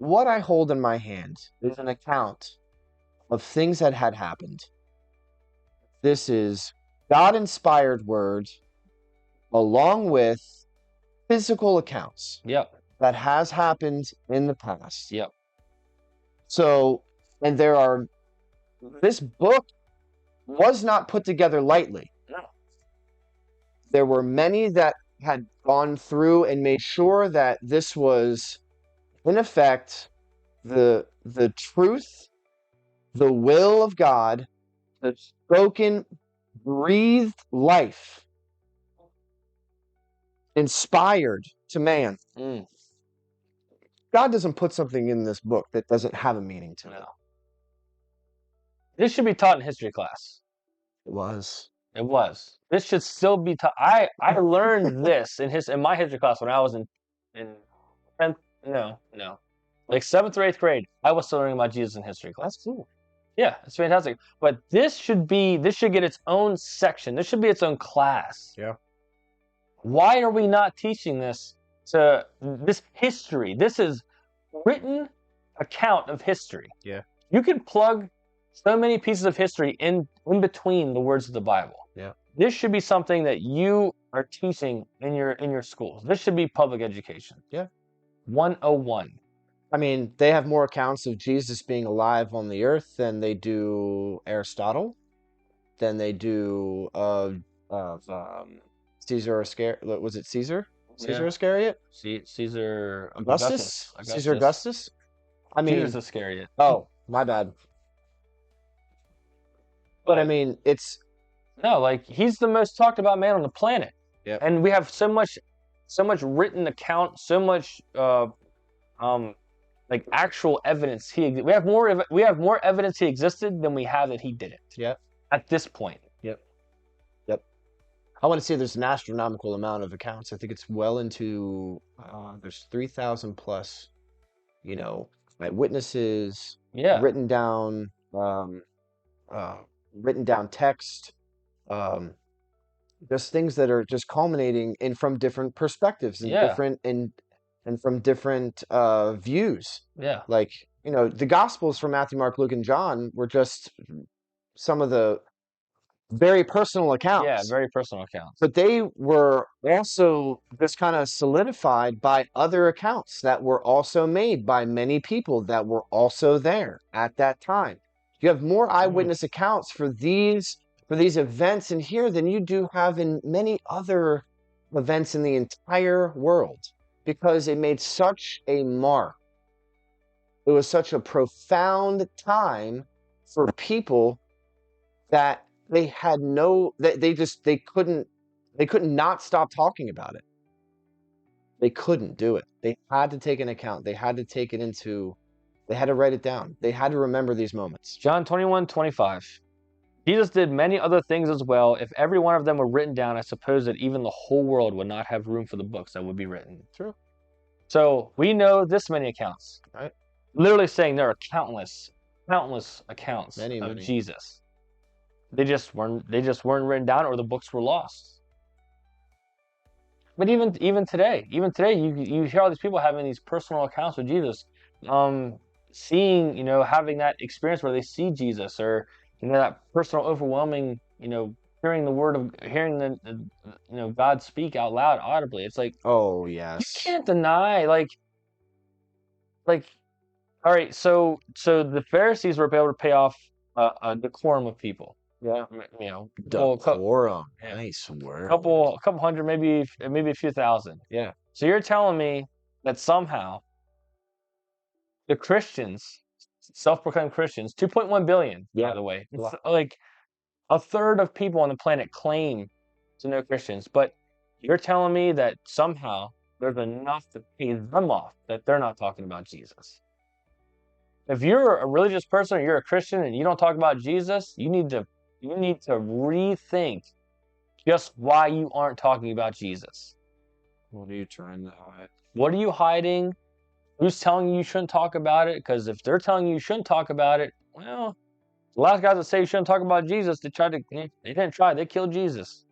what I hold in my hand is an account of things that had happened. This is God-inspired word along with physical accounts Yep. that has happened in the past. Yep. So, and this book was not put together lightly. No. There were many that had gone through and made sure that this was, in effect, the truth, the will of God, the spoken, breathed life, inspired to man. Mm. God doesn't put something in this book that doesn't have a meaning to it. No. This should be taught in history class. It was. It was. This should still be taught. I learned this in my history class when I was in 10th. No. Like 7th or 8th grade. I was still learning about Jesus in history class. That's cool. Yeah, it's fantastic. But this should get its own section. This should be its own class. Yeah. Why are we not teaching this history? This is written account of history. Yeah. You can plug so many pieces of history in between the words of the Bible. Yeah. This should be something that you are teaching in your schools. This should be public education. Yeah. 101. I mean, they have more accounts of Jesus being alive on the earth than they do Aristotle, than they do of Caesar Iscariot. Was it Caesar? Caesar Iscariot? Caesar Augustus? Caesar Augustus? I mean, Judas Iscariot. Oh, my bad. But I mean, it's no, like he's the most talked about man on the planet. Yeah. And we have so much written account, so much like actual evidence. We have more evidence he existed than we have that he didn't. Yep. At this point. Yep. I want to say there's an astronomical amount of accounts. I think it's well into there's 3,000 plus, witnesses. Yeah. Written down text. Just things that are just culminating in from different perspectives and different and from different views. Yeah. Like, the Gospels from Matthew, Mark, Luke, and John were just some of the very personal accounts. Yeah, very personal accounts. But they were also just kind of solidified by other accounts that were also made by many people that were also there at that time. You have more eyewitness accounts for these events in here than you do have in many other events in the entire world, because it made such a mark. It was such a profound time for people that they had they couldn't not stop talking about it. They couldn't do it. They had to take an account. They had to take it into, they had to write it down. They had to remember these moments. John 21:25. Jesus did many other things as well. If every one of them were written down, I suppose that even the whole world would not have room for the books that would be written. True. So we know this many accounts. Right. Literally saying there are countless accounts many. Jesus. They just weren't written down, or the books were lost. But even today, you hear all these people having these personal accounts with Jesus, seeing, having that experience where they see Jesus, or that personal, overwhelming, hearing the God speak out loud audibly. It's like, oh yes, you can't deny, like all right, so the Pharisees were able to pay off a decorum of people. Yeah. Decorum. Nice word. A couple hundred, maybe a few thousand. Yeah. So you're telling me that somehow the Christians, self-proclaimed Christians, 2.1 billion, by the way, it's like a third of people on the planet claim to know Christians, but you're telling me that somehow there's enough to pay them off that they're not talking about Jesus. If you're a religious person or you're a Christian and you don't talk about Jesus, you need to rethink just why you aren't talking about Jesus. What are you trying to hide? What are you hiding? Who's telling you shouldn't talk about it? Because if they're telling you shouldn't talk about it, well, the last guys that say you shouldn't talk about Jesus, they didn't try, they killed Jesus.